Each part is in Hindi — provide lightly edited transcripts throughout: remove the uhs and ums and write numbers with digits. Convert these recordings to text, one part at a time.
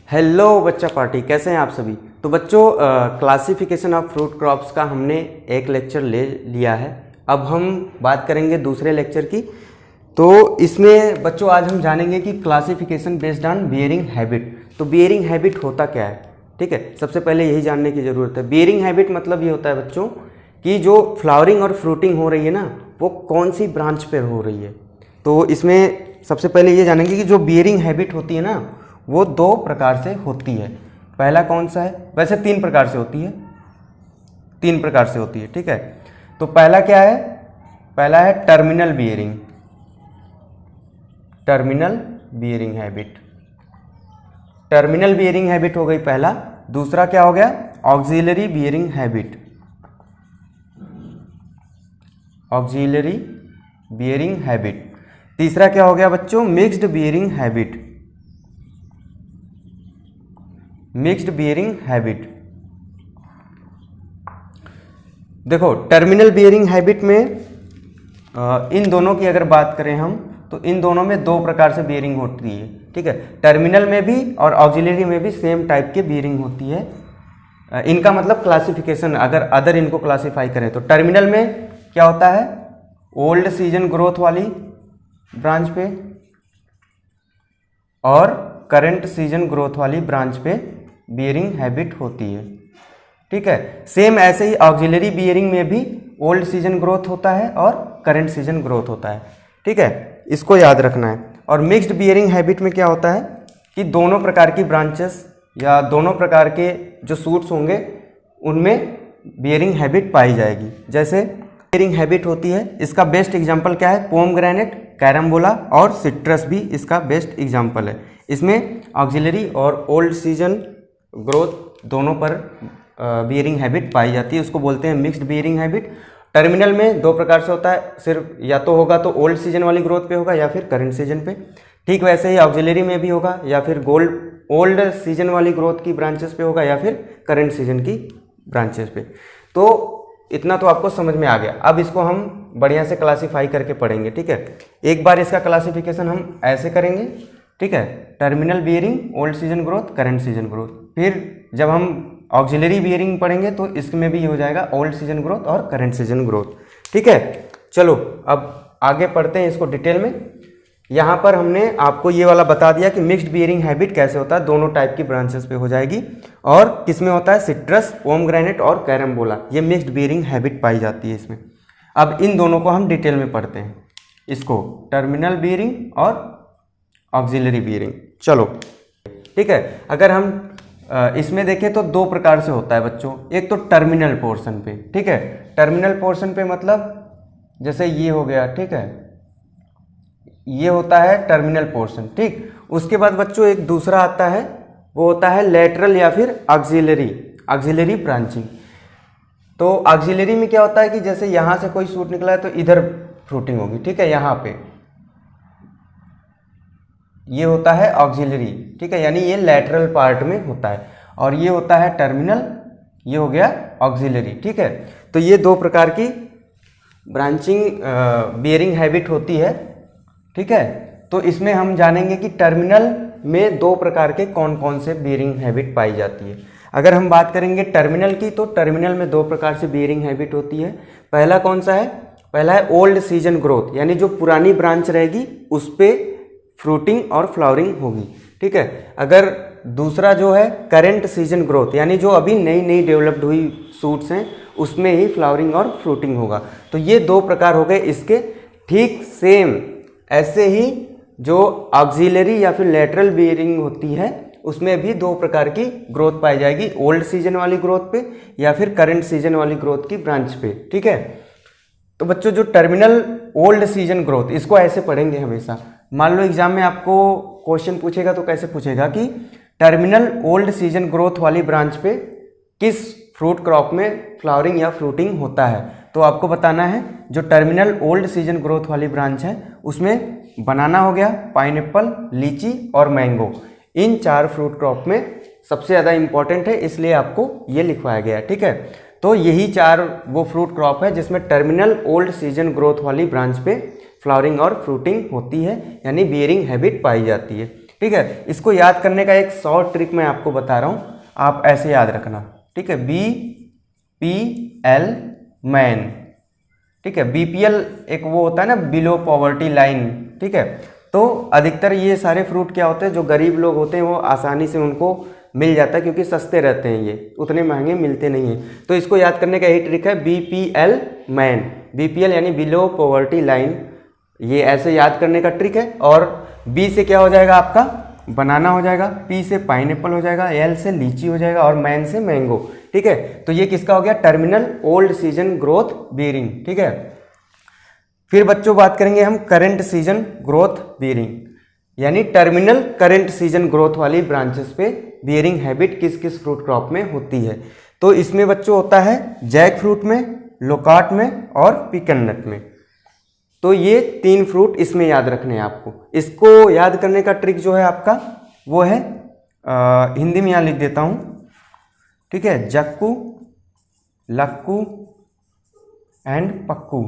हेलो बच्चा पार्टी, कैसे हैं आप सभी। तो बच्चों क्लासिफिकेशन ऑफ फ्रूट क्रॉप्स का हमने एक लेक्चर ले लिया है। अब हम बात करेंगे दूसरे लेक्चर की। तो इसमें बच्चों आज हम जानेंगे कि classification based on bearing habit. तो बियरिंग हैबिट होता क्या है, ठीक है। सबसे पहले यही जानने की ज़रूरत है। बियरिंग हैबिट मतलब ये होता है बच्चों कि जो फ्लावरिंग और फ्रूटिंग हो रही है ना, वो कौन सी ब्रांच पर हो रही है। तो इसमें सबसे पहले ये जानेंगे कि जो बियरिंग हैबिट होती है ना, वो दो प्रकार से होती है। पहला कौन सा है, वैसे तीन प्रकार से होती है, ठीक है। तो पहला क्या है, पहला है terminal bearing habit. Terminal bearing habit हो गई पहला। दूसरा क्या हो गया, ऑक्सिलरी बियरिंग हैबिट। तीसरा क्या हो गया बच्चों, मिक्स्ड बियरिंग हैबिट। देखो टर्मिनल बियरिंग हैबिट में इन दोनों की अगर बात करें हम, तो इन दोनों में दो प्रकार से बियरिंग होती है, ठीक है। टर्मिनल में भी और ऑक्सिलरी में भी सेम टाइप की बियरिंग होती है। इनका मतलब क्लासिफिकेशन, अगर अदर इनको क्लासिफाई करें तो टर्मिनल में क्या होता है, ओल्ड सीजन ग्रोथ वाली ब्रांच पे और करंट सीजन ग्रोथ वाली ब्रांच पे बियरिंग हैबिट होती है, ठीक है। सेम ऐसे ही ऑक्सिलरी बियरिंग में भी ओल्ड सीजन ग्रोथ होता है और करंट सीजन ग्रोथ होता है, ठीक है। इसको याद रखना है। और मिक्स्ड बियरिंग हैबिट में क्या होता है कि दोनों प्रकार की ब्रांचेस या दोनों प्रकार के जो सूट्स होंगे उनमें बियरिंग हैबिट पाई जाएगी। जैसे बियरिंग हैबिट होती है, इसका बेस्ट एग्जांपल क्या है, पोमग्रेनेट, कैरम्बोला और सिट्रस भी इसका बेस्ट एग्जांपल है। इसमें ऑक्सिलरी और ओल्ड सीजन ग्रोथ दोनों पर बियरिंग हैबिट पाई जाती है, उसको बोलते हैं मिक्स्ड बियरिंग हैबिट। टर्मिनल में दो प्रकार से होता है, सिर्फ या तो होगा तो ओल्ड सीजन वाली ग्रोथ पे होगा या फिर करंट सीजन पे, ठीक वैसे ही ऑक्सिलरी में भी होगा, या फिर ओल्ड सीजन वाली ग्रोथ की ब्रांचेस पे होगा या फिर करंट सीजन की ब्रांचेस पे। तो इतना तो आपको समझ में आ गया। अब इसको हम बढ़िया से क्लासीफाई करके पढ़ेंगे, ठीक है। एक बार इसका क्लासिफिकेशन हम ऐसे करेंगे, ठीक है, terminal bearing, old season growth, current season growth. फिर जब हम ऑक्सिलरी बियरिंग पढ़ेंगे तो इसमें भी हो जाएगा ओल्ड सीजन ग्रोथ और करंट सीजन ग्रोथ, ठीक है। चलो अब आगे पढ़ते हैं इसको डिटेल में। यहाँ पर हमने आपको ये वाला बता दिया कि मिक्स्ड बियरिंग हैबिट कैसे होता है, दोनों टाइप की ब्रांचेस पे हो जाएगी। और किसमें होता है, सिट्रस, पोमग्रेनेट और कैरम्बोला, ये मिक्स्ड बियरिंग हैबिट पाई जाती है इसमें। अब इन दोनों को हम डिटेल में पढ़ते हैं, इसको टर्मिनल बियरिंग और ऑक्सिलरी बियरिंग। चलो ठीक है। अगर हम इसमें देखें तो दो प्रकार से होता है बच्चों। एक तो टर्मिनल पोर्शन पे, ठीक है। टर्मिनल पोर्शन पे मतलब जैसे ये हो गया, ठीक है, ये होता है टर्मिनल पोर्शन, ठीक। उसके बाद बच्चों एक दूसरा आता है, वो होता है लेटरल या फिर ऑक्सिलरी ब्रांचिंग। तो ऑक्सिलरी में क्या होता है कि जैसे यहाँ से कोई सूट निकला है तो इधर फ्रूटिंग होगी, ठीक है, यहाँ पे ये होता है ऑक्सिलरी, ठीक है, यानी ये लेटरल पार्ट में होता है। और ये होता है टर्मिनल, ये हो गया ऑक्सिलरी, ठीक है। तो ये दो प्रकार की ब्रांचिंग बियरिंग हैबिट होती है, ठीक है। तो इसमें हम जानेंगे कि टर्मिनल में दो प्रकार के कौन कौन से बियरिंग हैबिट पाई जाती है। अगर हम बात करेंगे टर्मिनल की, तो टर्मिनल में दो प्रकार से बियरिंग हैबिट होती है। पहला कौन सा है, पहला है ओल्ड सीजन ग्रोथ, यानी जो पुरानी ब्रांच रहेगी उस पर फ्रूटिंग और फ्लावरिंग होगी, ठीक है। अगर दूसरा जो है करंट सीजन ग्रोथ, यानी जो अभी नई डेवलप्ड हुई सूट्स हैं उसमें ही फ्लावरिंग और फ्रूटिंग होगा। तो ये दो प्रकार हो गए इसके। ठीक सेम ऐसे ही जो ऑक्सिलरी या फिर लेटरल बियरिंग होती है उसमें भी दो प्रकार की ग्रोथ पाई जाएगी, ओल्ड सीजन वाली ग्रोथ पे या फिर करंट सीजन वाली ग्रोथ की ब्रांच पे, ठीक है। तो बच्चों जो टर्मिनल ओल्ड सीजन ग्रोथ, इसको ऐसे पढ़ेंगे हमेशा। मान लो एग्जाम में आपको क्वेश्चन पूछेगा तो कैसे पूछेगा कि टर्मिनल ओल्ड सीजन ग्रोथ वाली ब्रांच पे किस फ्रूट क्रॉप में फ्लावरिंग या फ्रूटिंग होता है। तो आपको बताना है जो टर्मिनल ओल्ड सीजन ग्रोथ वाली ब्रांच है उसमें बनाना हो गया, पाइनएप्पल, लीची और मैंगो, इन चार फ्रूट क्रॉप में सबसे ज़्यादा इंपॉर्टेंट है, इसलिए आपको ये लिखवाया गया, ठीक है। तो यही चार वो फ्रूट क्रॉप है जिसमें टर्मिनल ओल्ड सीजन ग्रोथ वाली ब्रांच पे फ्लावरिंग और फ्रूटिंग होती है, यानी बियरिंग हैबिट पाई जाती है। ठीक है, इसको याद करने का एक शॉर्ट ट्रिक मैं आपको बता रहा हूँ, आप ऐसे याद रखना। ठीक है, BPL मैन। ठीक है, BPL एक वो होता है ना, बिलो पॉवर्टी लाइन। ठीक है, तो अधिकतर ये सारे फ्रूट क्या होते हैं, जो गरीब लोग होते हैं वो आसानी से उनको मिल जाता है, क्योंकि सस्ते रहते हैं, ये उतने महंगे मिलते नहीं हैं। तो इसको याद करने का यही ट्रिक है, BPL मैन। BPL यानी बिलो पॉवर्टी लाइन, ये ऐसे याद करने का ट्रिक है। और B से क्या हो जाएगा आपका, बनाना हो जाएगा, P से पाइनएप्पल हो जाएगा, L से लीची हो जाएगा और मैन से मैंगो। ठीक है, तो ये किसका हो गया, terminal old season growth bearing. ठीक है, फिर बच्चों बात करेंगे हम करंट सीजन ग्रोथ बियरिंग, यानी टर्मिनल करंट सीजन ग्रोथ वाली ब्रांचेस पे बियरिंग हैबिट किस किस फ्रूट क्रॉप में होती है। तो इसमें बच्चों होता है जैक फ्रूट में, लोकाट में और पिकन नट में। तो ये 3 फ्रूट इसमें याद रखने हैं आपको। इसको याद करने का ट्रिक जो है आपका वो है, हिंदी में यहाँ लिख देता हूँ। ठीक है, जक्कू, लक्कू एंड पक्कू।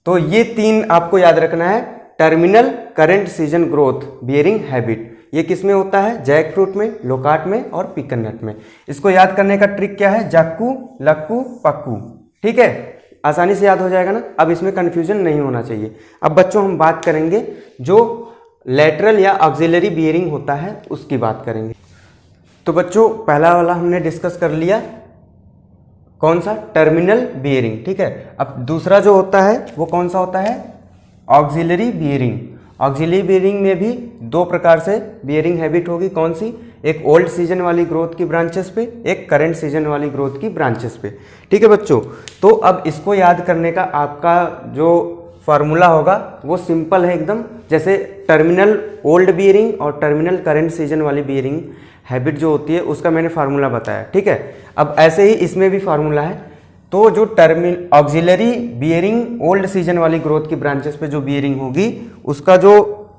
तो ये 3 आपको याद रखना है, terminal current season growth bearing habit. ये किस में होता है, जैक फ्रूट में, लोकाट में और पिकन नट में। इसको याद करने का ट्रिक क्या है, जक्कू, लक्कू, पक्कू। ठीक है, आसानी से याद हो जाएगा ना, अब इसमें कंफ्यूजन नहीं होना चाहिए। अब बच्चों हम बात करेंगे जो लेटरल या ऑक्सिलरी बियरिंग होता है उसकी बात करेंगे। तो बच्चों पहला वाला हमने डिस्कस कर लिया, कौन सा, टर्मिनल बियरिंग। ठीक है, अब दूसरा जो होता है वो कौन सा होता है, ऑक्सिलरी बियरिंग। ऑक्सिलरी बियरिंग में भी 2 प्रकार से बियरिंग हैबिट होगी, कौन सी, एक ओल्ड सीजन वाली ग्रोथ की ब्रांचेस पे, एक करंट सीजन वाली ग्रोथ की ब्रांचेस पे। ठीक है बच्चों, तो अब इसको याद करने का आपका जो फार्मूला होगा वो सिंपल है एकदम, जैसे टर्मिनल ओल्ड बियरिंग और टर्मिनल करंट सीजन वाली बियरिंग हैबिट जो होती है उसका मैंने फार्मूला बताया। ठीक है, अब ऐसे ही इसमें भी फार्मूला है। तो जो ऑक्सिलरी बियरिंग ओल्ड सीजन वाली ग्रोथ की ब्रांचेस पे जो बियरिंग होगी उसका जो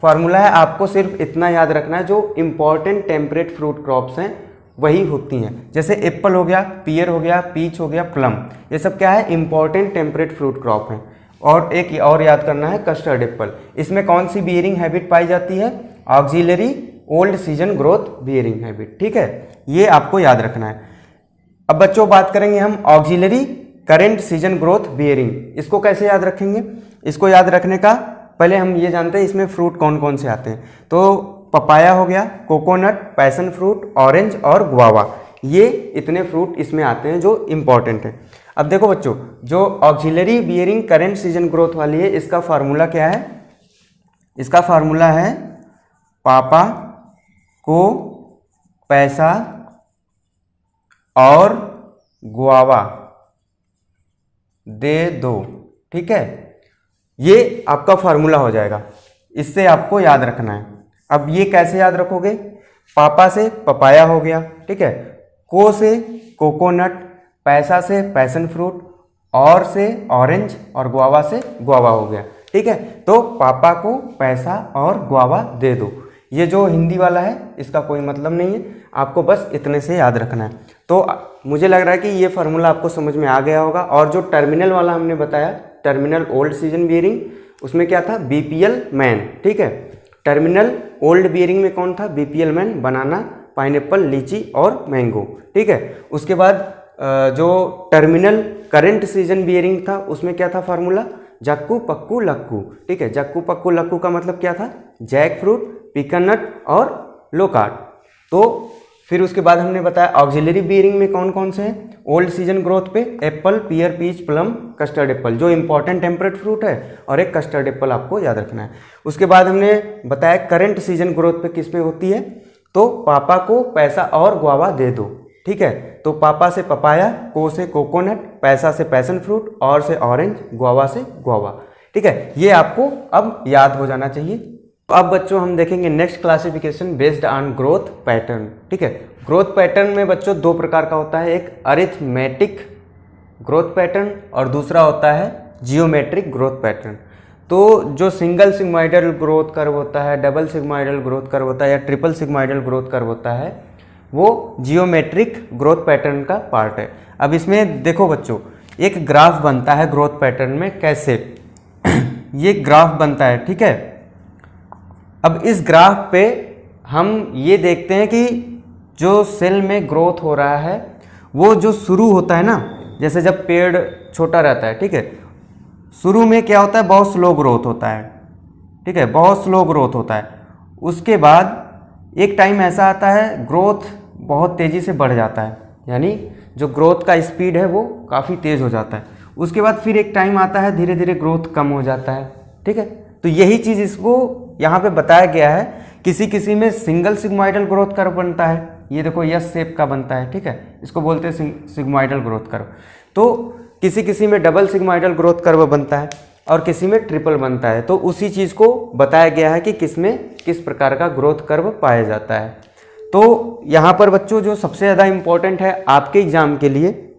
फार्मूला है आपको सिर्फ इतना याद रखना है, जो इंपॉर्टेंट टेम्परेट फ्रूट क्रॉप्स हैं वही होती हैं। जैसे एप्पल हो गया, पियर हो गया, पीच हो गया, प्लम, ये सब क्या है, इंपॉर्टेंट टेम्परेट फ्रूट क्रॉप हैं। और एक और याद करना है, कस्टर्ड एप्पल। इसमें कौन सी बियरिंग हैबिट पाई जाती है, auxiliary old season growth bearing habit. ठीक है, ये आपको याद रखना है। अब बच्चों बात करेंगे हम auxiliary current season growth bearing. इसको कैसे याद रखेंगे, इसको याद रखने का पहले हम ये जानते हैं इसमें फ्रूट कौन कौन से आते हैं। तो पपाया हो गया, कोकोनट, पैसन फ्रूट, ऑरेंज और गुआवा, ये इतने फ्रूट इसमें आते हैं जो इम्पॉर्टेंट है। अब देखो बच्चों, जो auxiliary bearing current season growth वाली है इसका फार्मूला क्या है, इसका फार्मूला है पापा को पैसा और गुआवा दे दो। ठीक है, ये आपका फार्मूला हो जाएगा, इससे आपको याद रखना है। अब ये कैसे याद रखोगे, पापा से पपाया हो गया, ठीक है, को से कोकोनट, पैसा से पैसन फ्रूट, और से ऑरेंज और गुआवा से गुआवा हो गया। ठीक है, तो पापा को पैसा और गुआवा दे दो। ये जो हिंदी वाला है इसका कोई मतलब नहीं है, आपको बस इतने से याद रखना है। तो मुझे लग रहा है कि ये फार्मूला आपको समझ में आ गया होगा। और जो टर्मिनल वाला हमने बताया, टर्मिनल ओल्ड सीजन बियरिंग, उसमें क्या था, BPL मैन। ठीक है, टर्मिनल ओल्ड बियरिंग में कौन था, BPL मैन, बनाना, पाइनएप्पल, लीची और मैंगो। ठीक है, उसके बाद जो टर्मिनल करंट सीजन बियरिंग था उसमें क्या था फार्मूला, जक्कू, पक्कू, लक्कू। ठीक है, जक्कू, पक्कू, लक्कू का मतलब क्या था, जैक फ्रूट, पिकन नट और लोकाट। तो फिर उसके बाद हमने बताया ऑक्सिलरी बियरिंग में कौन कौन से हैं, ओल्ड सीजन ग्रोथ पे एप्पल, पियर, पीच, प्लम, कस्टर्ड एप्पल, जो इंपॉर्टेंट टेम्परेट फ्रूट है, और एक कस्टर्ड एप्पल आपको याद रखना है। उसके बाद हमने बताया करंट सीजन ग्रोथ पे किस पे होती है, तो पापा को पैसा और गुआवा दे दो। ठीक है, तो पापा से पपाया, को से कोकोनट, पैसा से पैसन फ्रूट, और से ऑरेंज, गुआवा से गुआवा। ठीक है, ये आपको अब याद हो जाना चाहिए। तो अब बच्चों हम देखेंगे next classification based on growth pattern. ठीक है, ग्रोथ पैटर्न में बच्चों 2 प्रकार का होता है, एक अरिथमेटिक ग्रोथ पैटर्न और दूसरा होता है जियोमेट्रिक ग्रोथ पैटर्न। तो जो सिंगल सिग्मोइडल ग्रोथ कर्व होता है, डबल सिग्मोइडल ग्रोथ कर्व होता है या ट्रिपल सिग्मोइडल ग्रोथ कर्व होता है, वो जियोमेट्रिक ग्रोथ पैटर्न का पार्ट है। अब इसमें देखो बच्चों, एक ग्राफ बनता है ग्रोथ पैटर्न में, कैसे ये ग्राफ बनता है। ठीक है, अब इस ग्राफ पे हम ये देखते हैं कि जो सेल में ग्रोथ हो रहा है वो जो शुरू होता है ना, जैसे जब पेड़ छोटा रहता है, ठीक है, शुरू में क्या होता है, बहुत स्लो ग्रोथ होता है, ठीक है, बहुत स्लो ग्रोथ होता है। उसके बाद एक टाइम ऐसा आता है ग्रोथ बहुत तेज़ी से बढ़ जाता है, यानी जो ग्रोथ का स्पीड है वो काफ़ी तेज़ हो जाता है। उसके बाद फिर एक टाइम आता है धीरे धीरे ग्रोथ कम हो जाता है, ठीक है। तो यही चीज़ इसको यहाँ पे बताया गया है। किसी किसी में सिंगल सिग्मोइडल ग्रोथ कर्व बनता है, ये देखो यस शेप का बनता है, ठीक है, इसको बोलते हैं सिग्मोइडल ग्रोथ कर्व। तो किसी किसी में डबल सिग्मोइडल ग्रोथ कर्व बनता है और किसी में ट्रिपल बनता है। तो उसी चीज़ को बताया गया है कि किस में किस प्रकार का ग्रोथ कर्व पाया जाता है। तो यहाँ पर बच्चों जो सबसे ज़्यादा इम्पोर्टेंट है आपके एग्जाम के लिए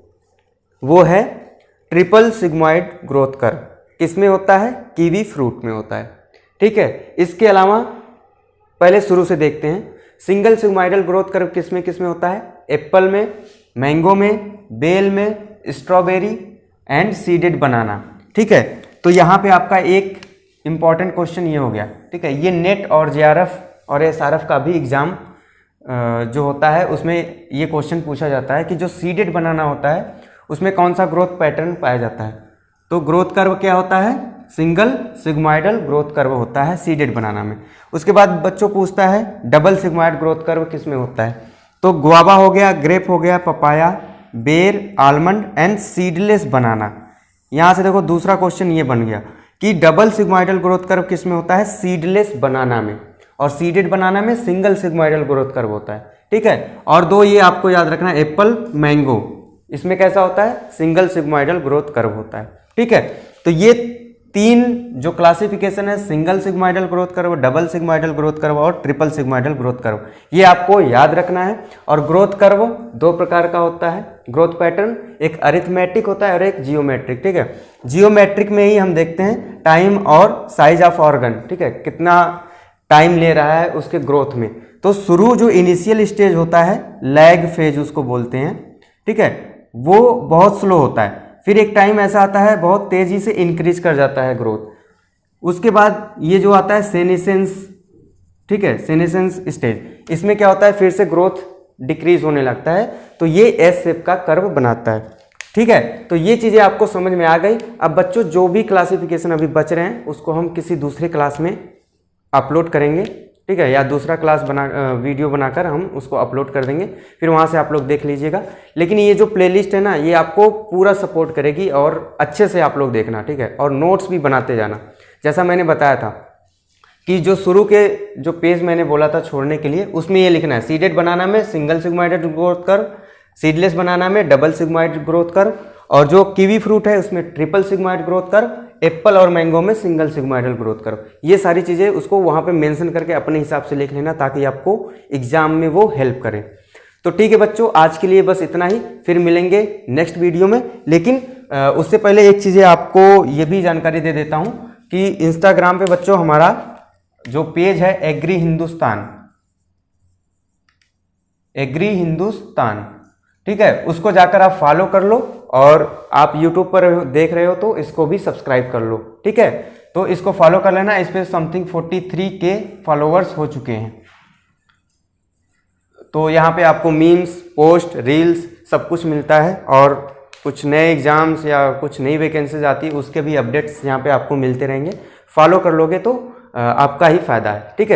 वो है ट्रिपल सिग्मोइड ग्रोथ कर्व। किस में होता है, कीवी फ्रूट में होता है, ठीक है। इसके अलावा पहले शुरू से देखते हैं, सिंगल सिग्मोइडल ग्रोथ कर्व किस में होता है, एप्पल में, मैंगो में, बेल में, स्ट्रॉबेरी एंड सीडेड बनाना, ठीक है। तो यहाँ पे आपका एक इम्पॉर्टेंट क्वेश्चन ये हो गया, ठीक है। ये नेट और जेआरएफ और एसआरएफ का भी एग्जाम जो होता है उसमें ये क्वेश्चन पूछा जाता है कि जो सीडेड बनाना होता है उसमें कौन सा ग्रोथ पैटर्न पाया जाता है। तो ग्रोथ कर्व क्या होता है, सिंगल सिग्मोइडल ग्रोथ कर्व होता है सीडेड बनाना में। उसके बाद बच्चों पूछता है डबल सिग्मोइड ग्रोथ कर्व किस में होता है। तो गुआवा हो गया, ग्रेप हो गया, पपाया, बेर, आलमंड एंड सीडलेस बनाना। यहाँ से देखो दूसरा क्वेश्चन ये बन गया कि डबल सिग्मोइडल ग्रोथ कर्व किस में होता है, सीडलेस बनाना में, और सीडेड बनाना में सिंगल सिग्मोइडल ग्रोथ कर्व होता है, ठीक है। और दो ये आपको याद रखना, एप्पल, मैंगो, इसमें कैसा होता है, सिंगल सिग्मोइडल ग्रोथ कर्व होता है, ठीक है। तो ये तीन जो क्लासिफिकेशन है, single sigmoidal growth curve, double sigmoidal growth curve और ट्रिपल सिग्मोइडल ग्रोथ कर्व, ये आपको याद रखना है। और ग्रोथ कर्व दो प्रकार का होता है, ग्रोथ पैटर्न, एक अरिथमेटिक होता है और एक जियोमेट्रिक, ठीक है। जियोमेट्रिक में ही हम देखते हैं टाइम और साइज ऑफ ऑर्गन, ठीक है, कितना टाइम ले रहा है उसके ग्रोथ में। तो शुरू जो इनिशियल स्टेज होता है, लैग फेज उसको बोलते हैं, ठीक है, वो बहुत स्लो होता है। फिर एक टाइम ऐसा आता है बहुत तेजी से इंक्रीज कर जाता है ग्रोथ। उसके बाद ये जो आता है सेनेसेंस, ठीक है, सेनेसेंस स्टेज, इसमें क्या होता है, फिर से ग्रोथ डिक्रीज होने लगता है। तो ये एस शेप का कर्व बनाता है, ठीक है। तो ये चीज़ें आपको समझ में आ गई। अब बच्चों जो भी क्लासिफिकेशन अभी बच रहे हैं उसको हम किसी दूसरे क्लास में अपलोड करेंगे, ठीक है, या दूसरा क्लास वीडियो बनाकर हम उसको अपलोड कर देंगे, फिर वहाँ से आप लोग देख लीजिएगा। लेकिन ये जो प्लेलिस्ट है ना, ये आपको पूरा सपोर्ट करेगी और अच्छे से आप लोग देखना, ठीक है, और नोट्स भी बनाते जाना। जैसा मैंने बताया था कि जो शुरू के जो पेज मैंने बोला था छोड़ने के लिए, उसमें ये लिखना है, सीडेड बनाना में single sigmoidal growth curve, seedless banana में डबल सिग्मोइड ग्रोथ कर्व, और जो कीवी फ्रूट है उसमें triple sigmoid growth curve, Apple और मैंगो में सिंगल सिग्मोइडल ग्रोथ कर्व। ये सारी चीज़ें उसको वहाँ पे मेंशन करके अपने हिसाब से लिख लेना ताकि आपको एग्जाम में वो हेल्प करे। तो ठीक है बच्चों, आज के लिए बस इतना ही, फिर मिलेंगे नेक्स्ट वीडियो में। लेकिन उससे पहले एक चीज़ें आपको ये भी जानकारी दे देता हूँ कि इंस्टाग्राम पे बच्चों हमारा जो पेज है एग्री हिंदुस्तान, ठीक है, उसको जाकर आप फॉलो कर लो, और आप यूट्यूब पर देख रहे हो तो इसको भी सब्सक्राइब कर लो, ठीक है। तो इसको फॉलो कर लेना, इस पर समथिंग 43K फॉलोअर्स हो चुके हैं। तो यहाँ पे आपको मीम्स, पोस्ट, रील्स सब कुछ मिलता है, और कुछ नए एग्जाम्स या कुछ नई वैकेंसीज आती है उसके भी अपडेट्स यहाँ पे आपको मिलते रहेंगे। फॉलो कर लोगे तो आपका ही फायदा है, ठीक है।